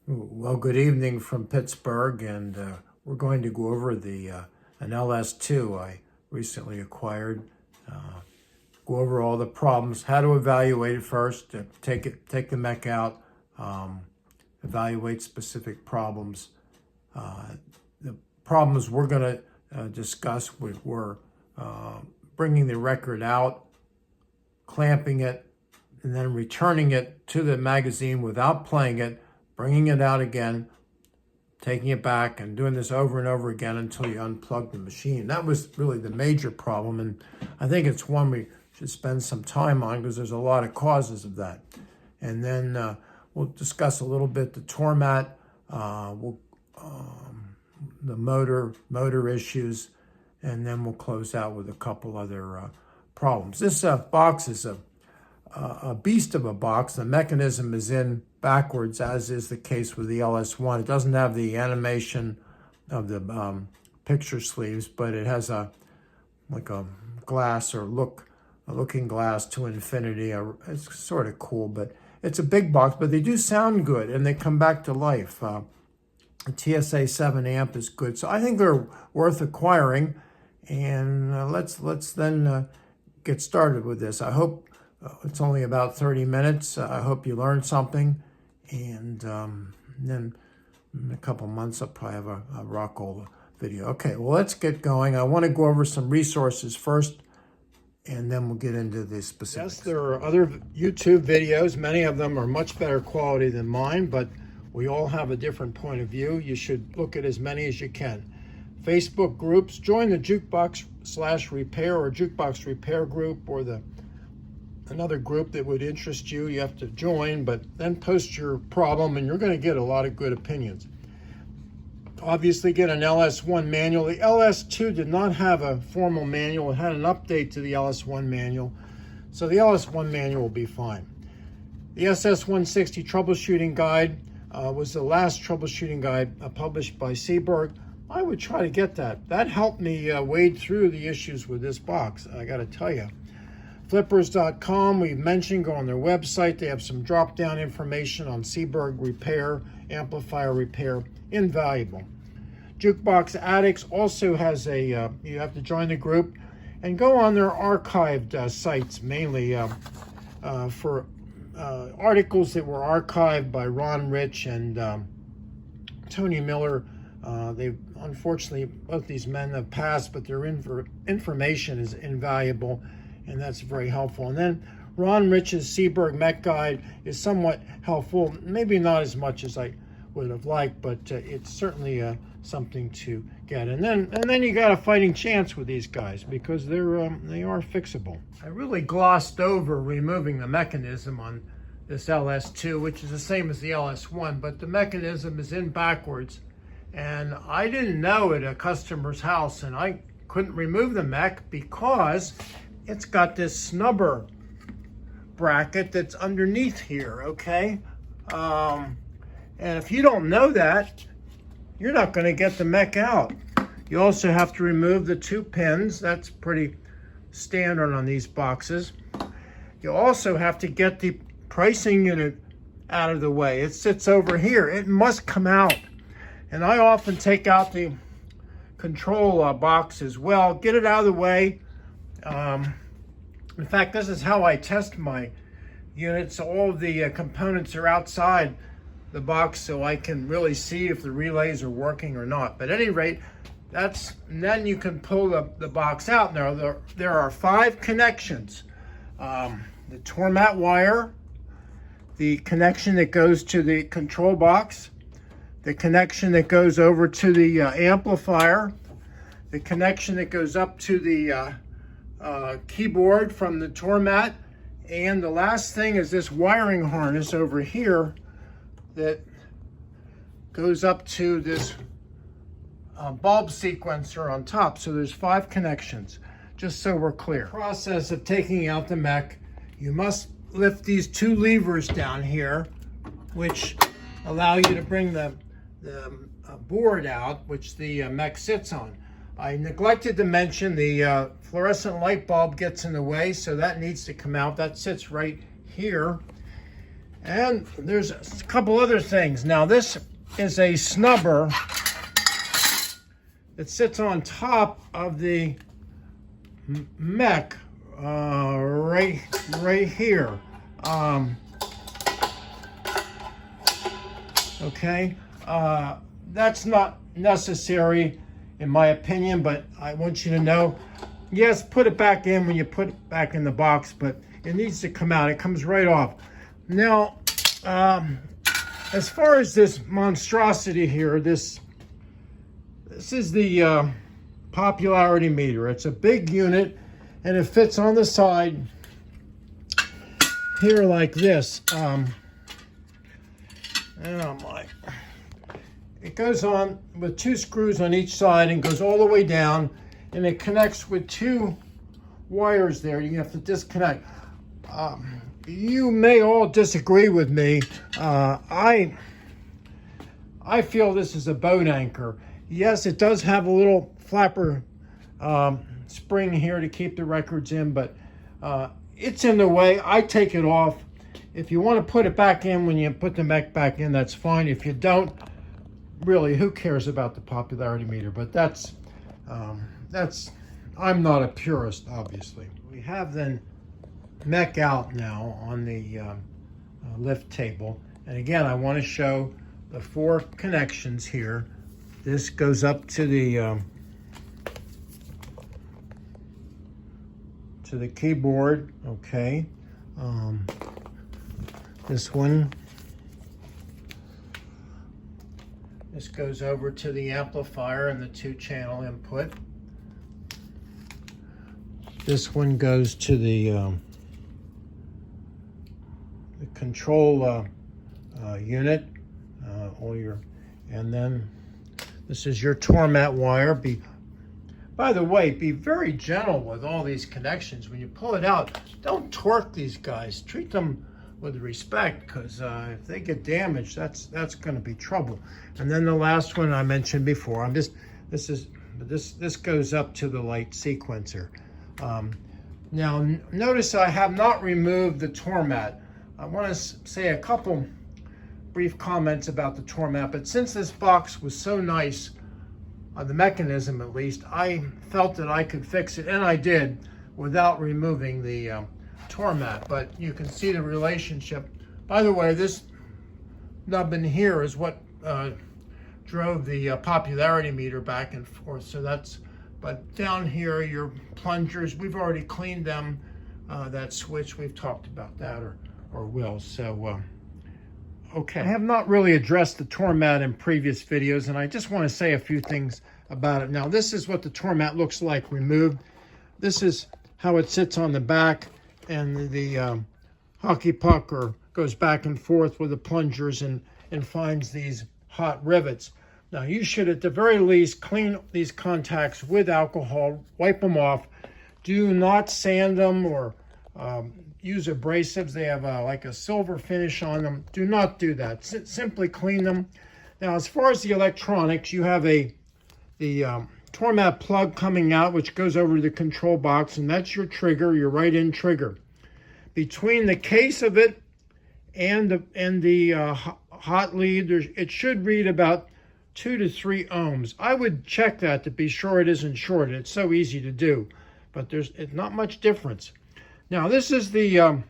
Well, good evening from Pittsburgh, and we're going to go over an LS2 I recently acquired. Go over all the problems, how to evaluate it first, take the mech out, evaluate specific problems. The problems we're going to discuss were bringing the record out, clamping it, and then returning it to the magazine without playing it, bringing it out again, taking it back, and doing this over and over again until you unplug the machine. That was really the major problem, and I think it's one we should spend some time on because there's a lot of causes of that. And then we'll discuss a little bit the Tormat, the motor issues, and then we'll close out with a couple other problems. This box is a beast of a box. The mechanism is in backwards, as is the case with the LS1. It doesn't have the animation of the picture sleeves, but it has like a glass or a looking glass to infinity. It's sort of cool, but it's a big box, but they do sound good and they come back to life. A TSA 7 amp is good, so I think they're worth acquiring. And let's then get started with this. I hope it's only about 30 minutes. I hope you learned something. And then in a couple months, I'll probably have a Rockola video. Okay, well, let's get going. I want to go over some resources first, and then we'll get into the specifics. Yes, there are other YouTube videos. Many of them are much better quality than mine, but we all have a different point of view. You should look at as many as you can. Facebook groups, join the jukebox/repair or jukebox repair group, or another group that would interest you. You have to join, but then post your problem and you're going to get a lot of good opinions. Obviously get an LS1 manual. The LS2 did not have a formal manual. It had an update to the LS1 manual. So the LS1 manual will be fine. The SS160 troubleshooting guide was the last troubleshooting guide published by Seeburg. I would try to get that. That helped me wade through the issues with this box, I got to tell you. Flippers.com, we've mentioned, go on their website. They have some drop-down information on Seeburg repair, amplifier repair, invaluable. Jukebox Addicts also has you have to join the group and go on their archived sites, mainly for articles that were archived by Ron Rich and Tony Miller. Unfortunately, both these men have passed, but their information is invaluable, and that's very helpful. And then Ron Rich's Seeburg Mech Guide is somewhat helpful, maybe not as much as I would have liked, but it's certainly something to get. And then you got a fighting chance with these guys because they are fixable. I really glossed over removing the mechanism on this LS2, which is the same as the LS1, but the mechanism is in backwards. And I didn't know at a customer's house, and I couldn't remove the mech because it's got this snubber bracket that's underneath here, okay? And if you don't know that, you're not going to get the mech out. You also have to remove the 2 pins. That's pretty standard on these boxes. You also have to get the pricing unit out of the way. It sits over here. It must come out. And I often take out the control box as well, get it out of the way. In fact, this is how I test my units. All of the components are outside the box so I can really see if the relays are working or not. But at any rate, then you can pull the box out. Now, there are 5 connections. The Tormat wire, the connection that goes to the control box, the connection that goes over to the amplifier, the connection that goes up to the keyboard from the Tormat, and the last thing is this wiring harness over here that goes up to this bulb sequencer on top. So there's 5 connections, just so we're clear. Process of taking out the mech, you must lift these 2 levers down here, which allow you to bring the board out, which the mech sits on. I neglected to mention the fluorescent light bulb gets in the way, so that needs to come out. That sits right here. And there's a couple other things. Now this is a snubber that sits on top of the mech right here. Okay, that's not necessary in my opinion, but I want you to know, yes, put it back in when you put it back in the box, but it needs to come out. It comes right off. Now, as far as this monstrosity here, this is the popularity meter. It's a big unit, and it fits on the side here like this. And I'm like, it goes on with 2 screws on each side and goes all the way down, and it connects with 2 wires there. You have to disconnect. You may all disagree with me. I feel this is a boat anchor. Yes, it does have a little flapper spring here to keep the records in, but it's in the way. I take it off. If you want to put it back in when you put the mech back in, that's fine. If you don't, really, who cares about the popularity meter? But that's I'm not a purist, obviously. We have then mech out now on the lift table, and again, I want to show the 4 connections here. This goes up to the keyboard. Okay. This one. This goes over to the amplifier and the 2-channel input. This one goes to the control unit. And then this is your Tormat wire. By the way, be very gentle with all these connections. When you pull it out, don't torque these guys. Treat them with respect, because if they get damaged, that's going to be trouble. And then the last one I mentioned before, this goes up to the light sequencer. Now notice I have not removed the Tormat. I want to say a couple brief comments about the Tormat, but since this box was so nice, the mechanism at least, I felt that I could fix it, and I did, without removing the Tormat. But you can see the relationship. By the way, this nub in here is what drove the popularity meter back and forth. So that's, but down here, your plungers, we've already cleaned them. That switch, we've talked about that, or will. So, okay. I have not really addressed the Tormat in previous videos, and I just want to say a few things about it. Now, this is what the Tormat looks like removed. This is how it sits on the back, and the hockey puck goes back and forth with the plungers and finds these hot rivets. Now, you should at the very least clean these contacts with alcohol, wipe them off. Do not sand them or use abrasives. They have like a silver finish on them. Do not do that. Simply clean them. Now, as far as the electronics, you have the Tormat plug coming out, which goes over to the control box, and that's your trigger, your right-in trigger. Between the case of it and the hot lead, it should read about 2 to 3 ohms. I would check that to be sure it isn't shorted. It's so easy to do, but there's not much difference. Now, this is the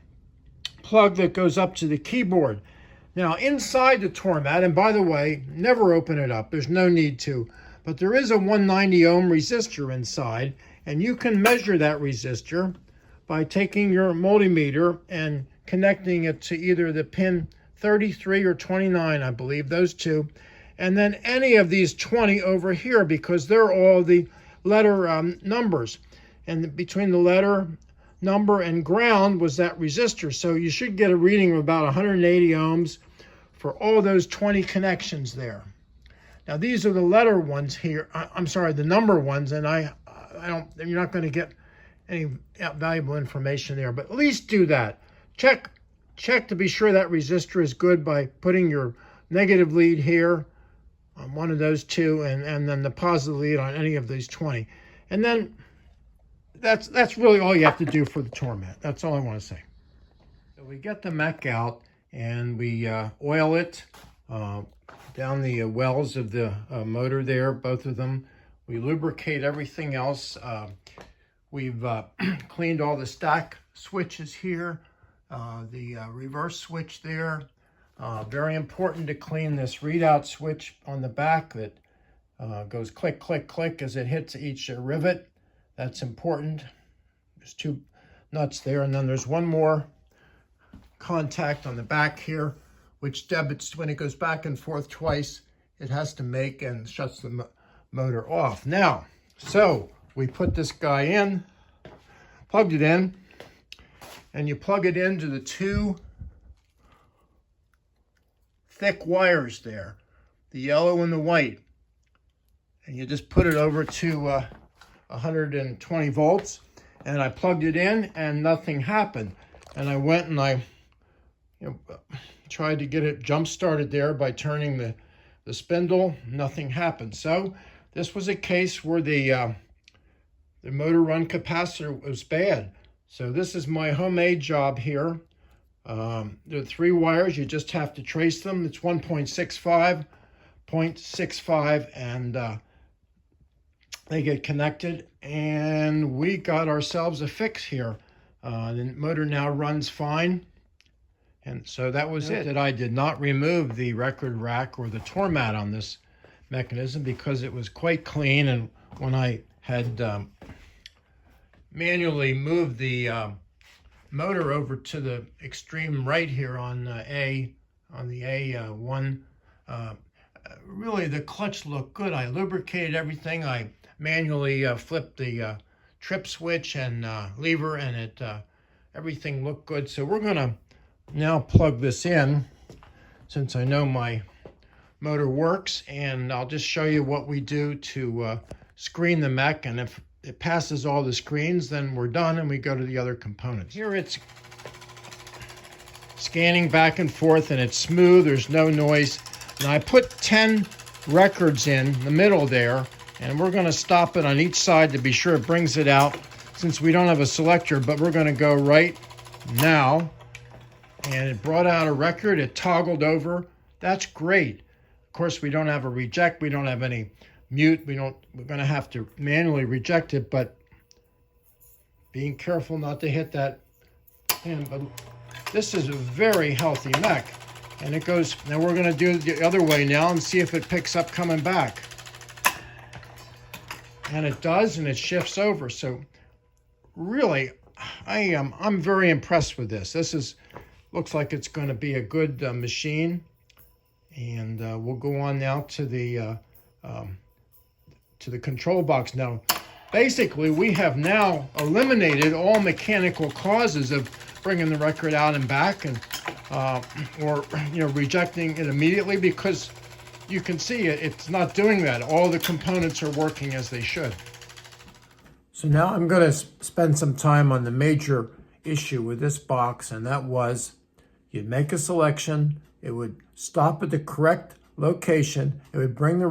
plug that goes up to the keyboard. Now, inside the Tormat, and by the way, never open it up. There's no need to. But there is a 190 ohm resistor inside, and you can measure that resistor by taking your multimeter and connecting it to either the pin 33 or 29, I believe, those two, and then any of these 20 over here, because they're all the letter numbers. And between the letter number and ground was that resistor. So you should get a reading of about 180 ohms for all those 20 connections there. Now, these are the letter ones here. I'm sorry, the number ones, and you're not going to get any valuable information there, but at least do that. Check to be sure that resistor is good by putting your negative lead here on one of those two, and then the positive lead on any of these 20. And then that's really all you have to do for the Tormat. That's all I want to say. So we get the mech out, and we oil it down the wells of the motor there, both of them. We lubricate everything else. We've cleaned all the stack switches here, the reverse switch there. Very important to clean this readout switch on the back that goes click, click, click as it hits each rivet. That's important. There's 2 nuts there, and then there's one more contact on the back here, which debits when it goes back and forth twice. It has to make and shuts the motor off. Now, so we put this guy in, plugged it in, and you plug it into the 2 thick wires there, the yellow and the white, and you just put it over to 120 volts. And I plugged it in and nothing happened. And I went and I tried to get it jump started there by turning the spindle. Nothing happened. So this was a case where the motor run capacitor was bad. So this is my homemade job here. There are 3 wires. You just have to trace them. It's 1.65, 0.65, and they get connected, and we got ourselves a fix here. The motor now runs fine, and so that was it. That I did not remove the record rack or the Tormat on this mechanism because it was quite clean, and when I had manually moved the motor over to the extreme right here on the A1, really the clutch looked good. I lubricated everything. I manually flipped the trip switch and lever, and it everything looked good. So we're gonna now plug this in, since I know my motor works, and I'll just show you what we do to screen the mech, and if it passes all the screens, then we're done and we go to the other components. Here it's scanning back and forth and it's smooth, there's no noise. Now I put 10 records in the middle there, and we're going to stop it on each side to be sure it brings it out, since we don't have a selector, but we're going to go right now. And it brought out a record, it toggled over. That's great. Of course, we don't have a reject, we don't have any mute, we're going to have to manually reject it, but being careful not to hit that pin. But this is a very healthy mech, and it goes. Now we're going to do it the other way now and see if it picks up coming back, and it does, and it shifts over. So really, I'm very impressed with this. Looks like it's going to be a good machine, and we'll go on now to the control box. Now, basically, we have now eliminated all mechanical causes of bringing the record out and back, and or rejecting it immediately, because you can see it's not doing that. All the components are working as they should. So now I'm going to spend some time on the major issue with this box, and that was you'd make a selection, it would stop at the correct location, it would bring the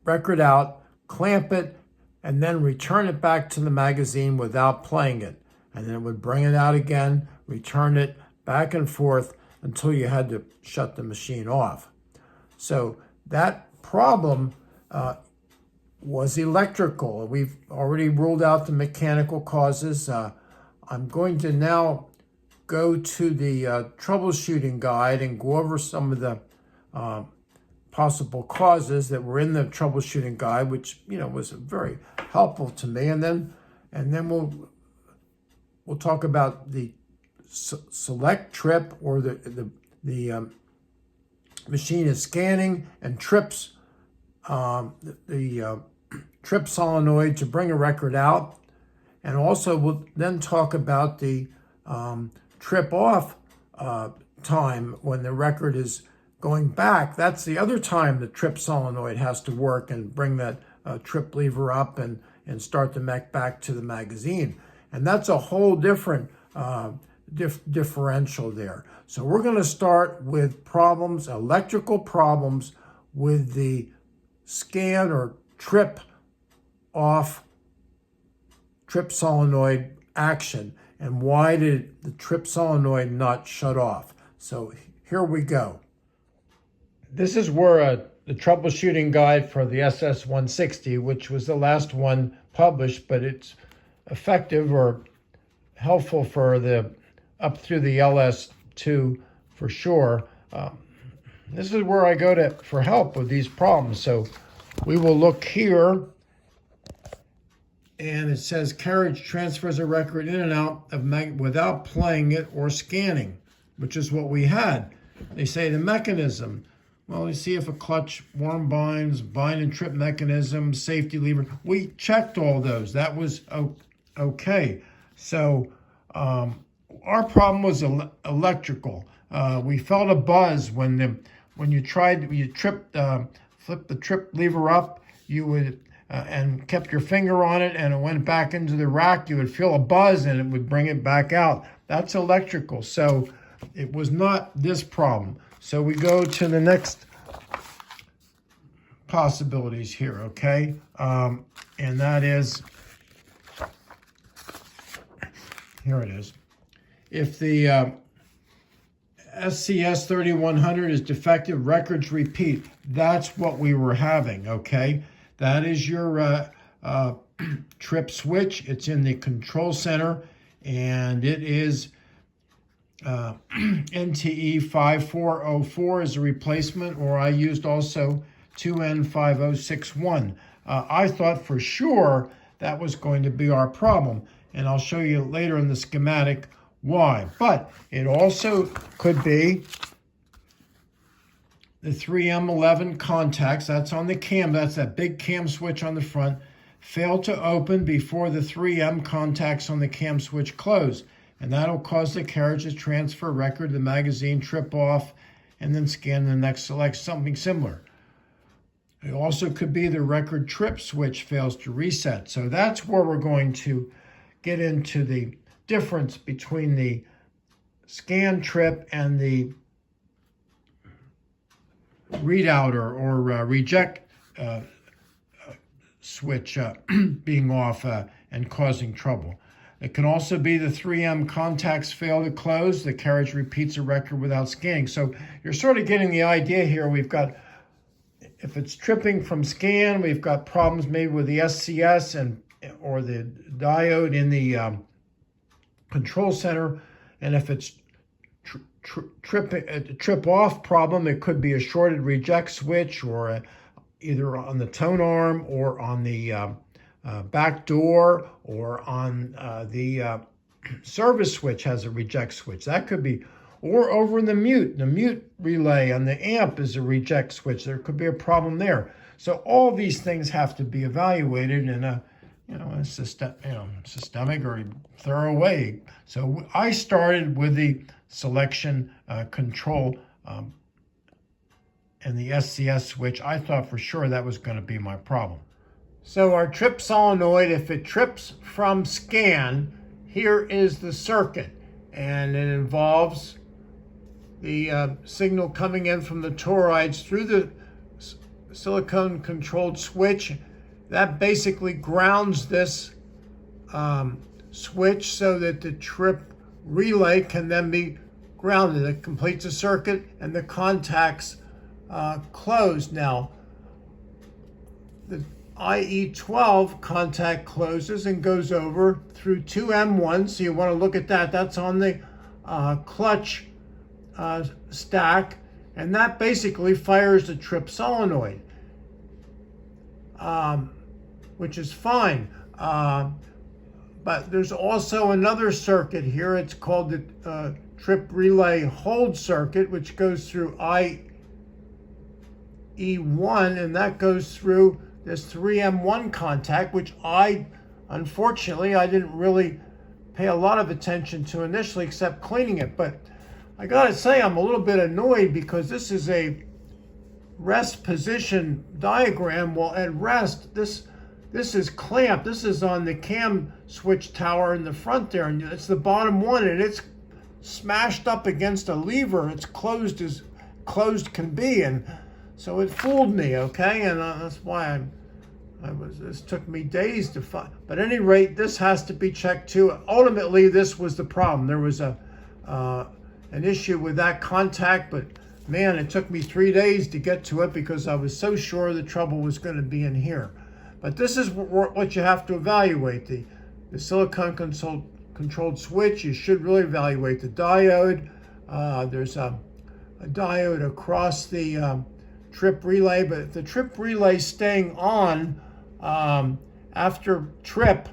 record out, clamp it, and then return it back to the magazine without playing it. And then it would bring it out again, return it back and forth until you had to shut the machine off. So that problem was electrical. We've already ruled out the mechanical causes. I'm going to now go to the troubleshooting guide and go over some of the possible causes that were in the troubleshooting guide, which was very helpful to me. And then we'll talk about the select trip, or the machine is scanning and trips the trip solenoid to bring a record out. And also we'll then talk about the trip off time when the record is going back. That's the other time the trip solenoid has to work and bring that trip lever up and start the mech back to the magazine. And that's a whole different differential there. So we're going to start with problems, electrical problems with the scan or trip off trip solenoid action, and why did the trip solenoid not shut off. So here we go. This is where the troubleshooting guide for the SS160, which was the last one published, but it's effective or helpful for the up through the LS2 for sure. This is where I go to for help with these problems. So we will look here, and it says carriage transfers a record in and out of without playing it or scanning, which is what we had. They say the mechanism. Well, we see if a clutch worm binds, bind and trip mechanism, safety lever. We checked all those. That was okay. So our problem was electrical. We felt a buzz when you flipped the trip lever up, you would and kept your finger on it, and it went back into the rack. You would feel a buzz, and it would bring it back out. That's electrical. So it was not this problem. So we go to the next possibilities here, okay? And that is, here it is. If the SCS 3100 is defective, records repeat. That's what we were having, okay? That is your trip switch. It's in the control center, and it is NTE 5404 is a replacement, or I used also 2N5061. I thought for sure that was going to be our problem, and I'll show you later in the schematic why. But it also could be the 3M11 contacts. That's on the cam. That's that big cam switch on the front. Failed to open before the 3M contacts on the cam switch close. And that'll cause the carriage to transfer record, the magazine, trip off, and then scan the next select, something similar. It also could be the record trip switch fails to reset. So that's where we're going to get into the difference between the scan trip and the readout or reject switch being off and causing trouble. It can also be the 3M contacts fail to close. The carriage repeats a record without scanning. So you're sort of getting the idea here. We've got, if it's tripping from scan, we've got problems maybe with the SCS or the diode in the control center. And if it's trip off problem, it could be a shorted reject switch, or either on the tone arm or on the back door, or on the service switch has a reject switch. That could be, or over in the mute relay on the amp is a reject switch. There could be a problem there. So all these things have to be evaluated in a systemic or thorough way. So I started with the selection control and the SCS switch. I thought for sure that was going to be my problem. So our trip solenoid, if it trips from scan, here is the circuit, and it involves the signal coming in from the toroids through the silicone controlled switch. That basically grounds this switch so that the trip relay can then be grounded. It completes a circuit and the contacts closed. Now, the IE12 contact closes and goes over through 2M1, so you want to look at that. That's on the clutch stack, and that basically fires the trip solenoid, which is fine. But there's also another circuit here. It's called the trip relay hold circuit, which goes through IE1, and that goes through this 3M1 contact, which unfortunately, I didn't really pay a lot of attention to initially, except cleaning it. But I gotta say, I'm a little bit annoyed because this is a rest position diagram. Well, at rest, this is clamped. This is on the cam switch tower in the front there, and it's the bottom one, and it's smashed up against a lever. It's closed as closed can be, and so it fooled me, okay? And that's why this took me days to find. But at any rate, this has to be checked too. Ultimately, this was the problem. There was an issue with that contact, but man, it took me 3 days to get to it because I was so sure the trouble was going to be in here. But this is what you have to evaluate. The silicon controlled switch, you should really evaluate the diode. There's a diode across the trip relay, but if the trip relay staying on after trip,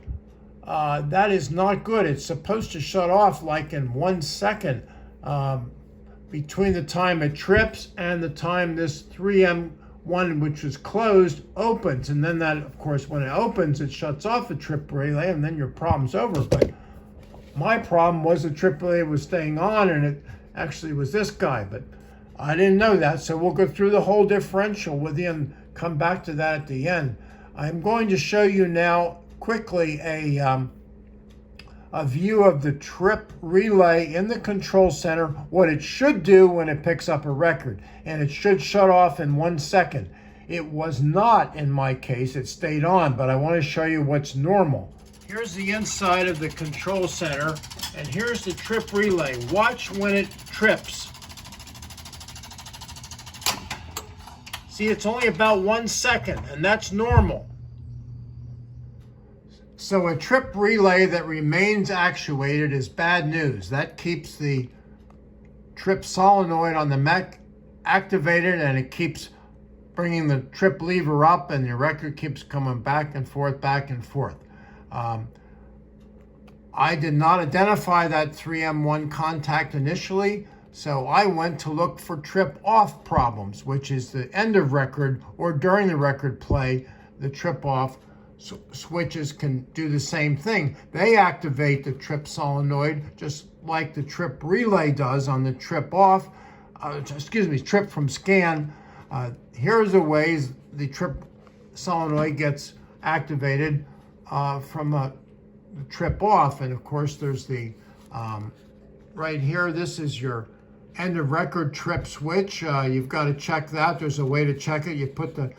that is not good. It's supposed to shut off like in 1 second between the time it trips and the time this 3M1, which was closed, opens. And then that, of course, when it opens, it shuts off the trip relay, and then your problem's over. But my problem was the trip relay was staying on, and it actually was this guy. But I didn't know that, so we'll go through the whole differential with you and come back to that at the end. I'm going to show you now quickly a view of the trip relay in the control center, what it should do when it picks up a record, and it should shut off in 1 second. It was not in my case, it stayed on, but I want to show you what's normal. Here's the inside of the control center, and here's the trip relay. Watch when it trips. See, it's only about 1 second, and that's normal. So a trip relay that remains actuated is bad news. That keeps the trip solenoid on the mech activated, and it keeps bringing the trip lever up, and the record keeps coming back and forth, back and forth. I did not identify that 3M1 contact initially, so I went to look for trip off problems, which is the end of record or during the record play, the trip off switches can do the same thing. They activate the trip solenoid just like the trip relay does on the trip off, trip from scan. Here's the ways the trip solenoid gets activated from the trip off. And of course there's the, right here, this is your end of record trip switch. You've got to check that. There's a way to check it. You put the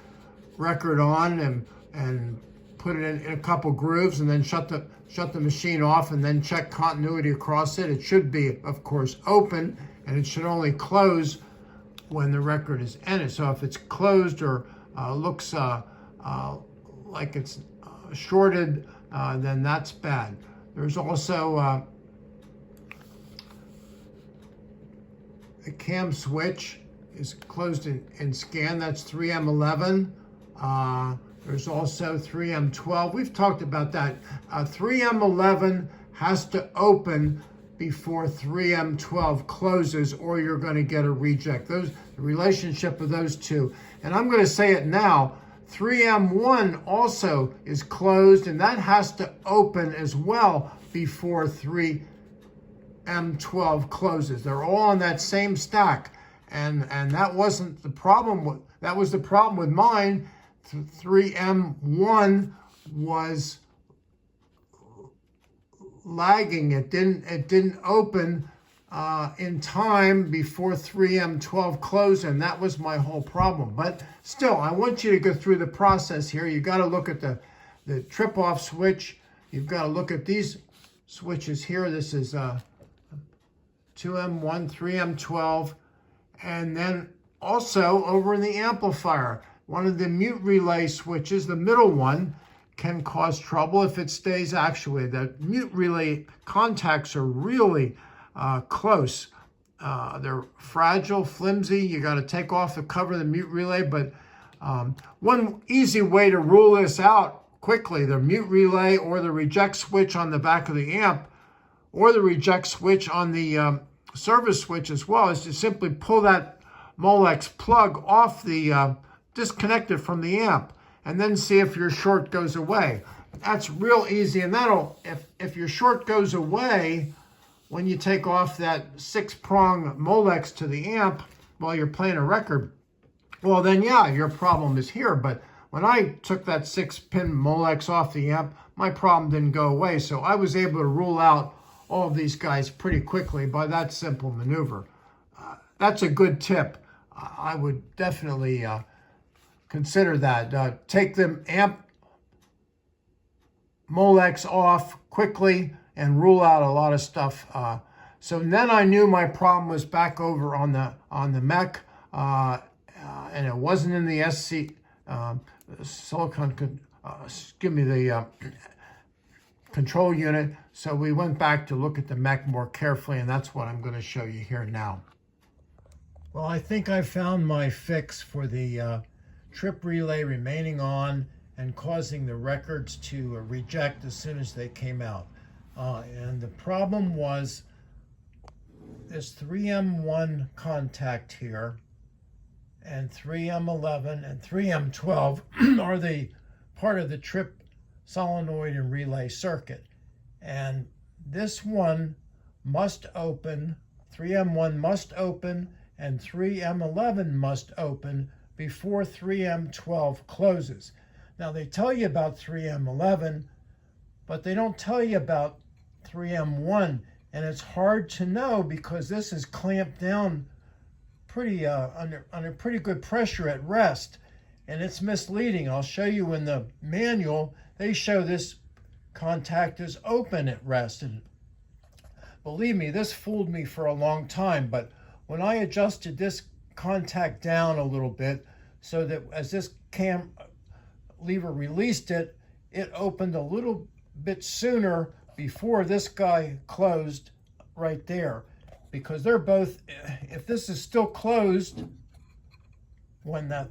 record on and put it in a couple grooves, and then shut the machine off, and then check continuity across it. It should be, of course, open, and it should only close when the record is ended. So if it's closed or looks like it's shorted, then that's bad. There's also the cam switch is closed in scan. That's 3M11. There's also 3M12. We've talked about that. 3M11 has to open before 3M12 closes, or you're going to get a reject. The relationship of those two. And I'm going to say it now. 3M1 also is closed, and that has to open as well before 3M12 closes. They're all on that same stack. And that wasn't the problem. That was the problem with mine. 3M1 was lagging. It didn't open in time before 3M12 closed, and that was my whole problem. But still, I want you to go through the process here. You got to look at the trip off switch. You've got to look at these switches here. This is 2M1, 3M12, and then also over in the amplifier. One of the mute relay switches, the middle one, can cause trouble if it stays actuated. The mute relay contacts are really close. They're fragile, flimsy. You got to take off the cover of the mute relay. But one easy way to rule this out quickly, the mute relay or the reject switch on the back of the amp, or the reject switch on the service switch as well, is to simply pull that Molex plug off the disconnect it from the amp, and then see if your short goes away. That's real easy, and that'll, if your short goes away when you take off that 6-prong Molex to the amp while you're playing a record, well then yeah, your problem is here. But when I took that 6-pin Molex off the amp, my problem didn't go away. So I was able to rule out all of these guys pretty quickly by that simple maneuver. That's a good tip. I would definitely consider that. Take the amp Molex off quickly and rule out a lot of stuff So then I knew my problem was back over on the mech, and it wasn't in the SC silicon. Give me the control unit. So we went back to look at the mech more carefully, and that's what I'm going to show you here now. Well, I think I found my fix for the trip relay remaining on and causing the records to reject as soon as they came out. And the problem was this 3M1 contact here, and 3M11 and 3M12 are the part of the trip solenoid and relay circuit. And this one must open, 3M1 must open, and 3M11 must open before 3M12 closes. Now they tell you about 3M11, but they don't tell you about 3M1, and it's hard to know because this is clamped down pretty under pretty good pressure at rest, and it's misleading. I'll show you in the manual, they show this contact is open at rest, and believe me, this fooled me for a long time. But when I adjusted this contact down a little bit so that as this cam lever released it, it opened a little bit sooner before this guy closed right there, because they're both, if this is still closed when that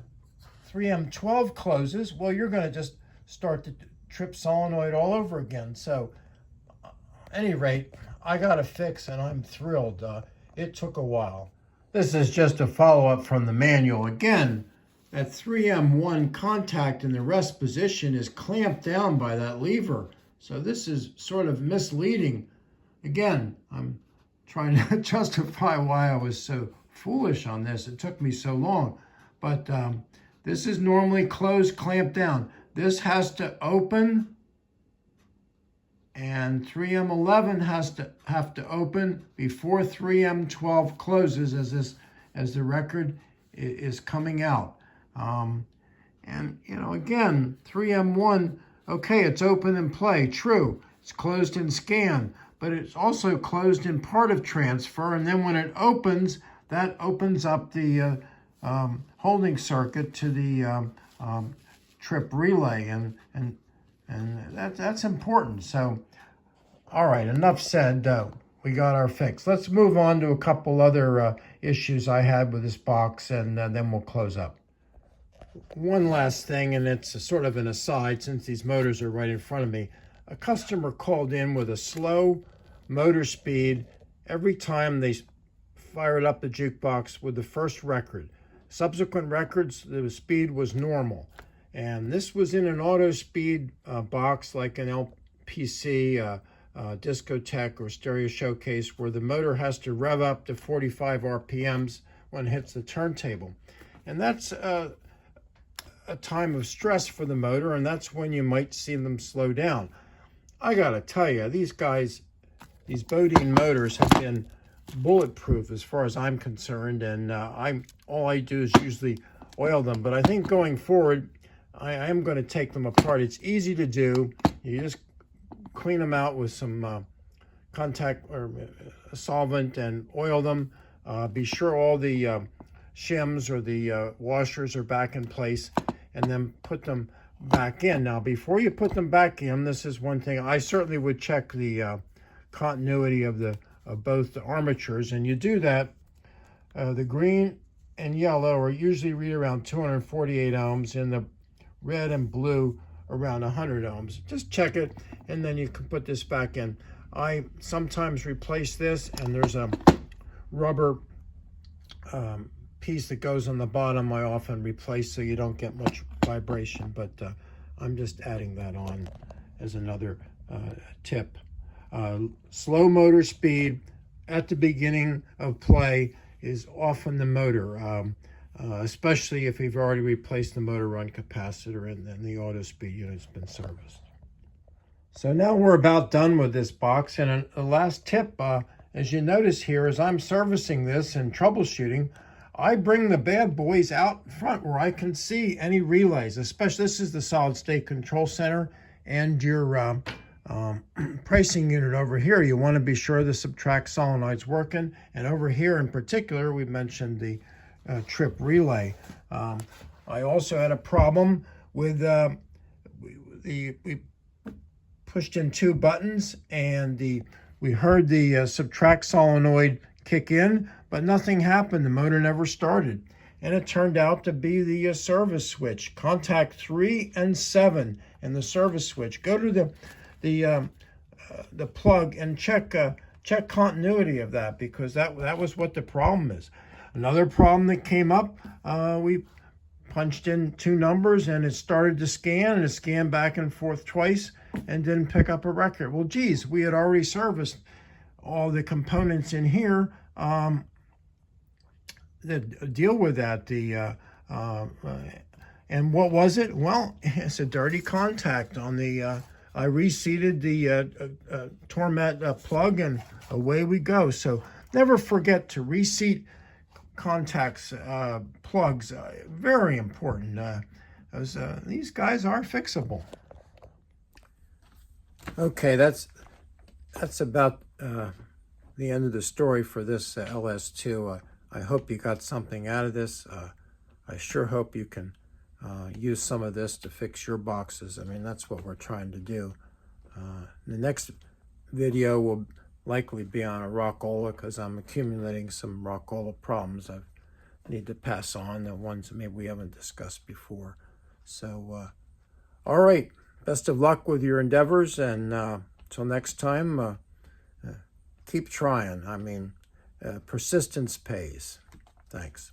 3M12 closes, well, you're going to just start the trip solenoid all over again. So at any rate, I got a fix and I'm thrilled. It took a while. This is just a follow-up from the manual. Again, that 3M1 contact in the rest position is clamped down by that lever. So this is sort of misleading. Again, I'm trying to justify why I was so foolish on this. It took me so long. But this is normally closed, clamped down. This has to open, and 3M11 has to have to open before 3M12 closes as the record is coming out. And you know, again, 3M1, okay, it's open and play, true. It's closed in scan, but it's also closed in part of transfer. And then when it opens, that opens up the holding circuit to the trip relay, and that's important. So, all right, enough said. We got our fix. Let's move on to a couple other issues I had with this box, and then we'll close up. One last thing, and it's a sort of an aside since these motors are right in front of me. A customer called in with a slow motor speed every time they fired up the jukebox with the first record. Subsequent records, the speed was normal. And this was in an auto speed box like an LPC, discotheque, or stereo showcase, where the motor has to rev up to 45 RPMs when it hits the turntable. And that's a time of stress for the motor, and that's when you might see them slow down. I gotta tell you, these guys, these Bodine motors have been bulletproof as far as I'm concerned, and all I do is usually oil them. But I think going forward, I am going to take them apart. It's easy to do. You just clean them out with some contact or solvent and oil them. Be sure all the shims or the washers are back in place, and then put them back in. Now, before you put them back in, this is one thing. I certainly would check the continuity of both the armatures, and you do that. The green and yellow are usually read around 248 ohms, and the red and blue around 100 ohms. Just check it, and then you can put this back in. I sometimes replace this, and there's a rubber piece that goes on the bottom. I often replace so you don't get much vibration, but I'm just adding that on as another tip. Slow motor speed at the beginning of play is often the motor, especially if you've already replaced the motor run capacitor and then the auto speed unit's been serviced. So now we're about done with this box, and a last tip, as you notice here, as I'm servicing this and troubleshooting, I bring the bad boys out front where I can see any relays, especially this is the solid state control center and your pricing unit over here, you want to be sure the subtract solenoid's working. And over here in particular, we mentioned the trip relay. I also had a problem with we pushed in 2 buttons, and we heard the subtract solenoid kick in, but nothing happened. The motor never started. And it turned out to be the service switch. Contact 3 and 7 in the service switch. Go to the plug and check continuity of that, because that was what the problem is. Another problem that came up, we punched in 2 numbers and it started to scan, and it scanned back and forth twice and didn't pick up a record. Well, geez, we had already serviced all the components in here that deal with that. And what was it? Well, it's a dirty contact on the, I reseated the Tormat plug, and away we go. So never forget to reseat contacts, plugs, very important. These guys are fixable. Okay, that's about the end of the story for this LS2. I hope you got something out of this. I sure hope you can use some of this to fix your boxes. I mean, that's what we're trying to do. The next video will likely be on a Rockola, because I'm accumulating some Rockola problems I need to pass on, the ones that maybe we haven't discussed before. So, all right, best of luck with your endeavors, and until next time, keep trying. I mean, persistence pays. Thanks.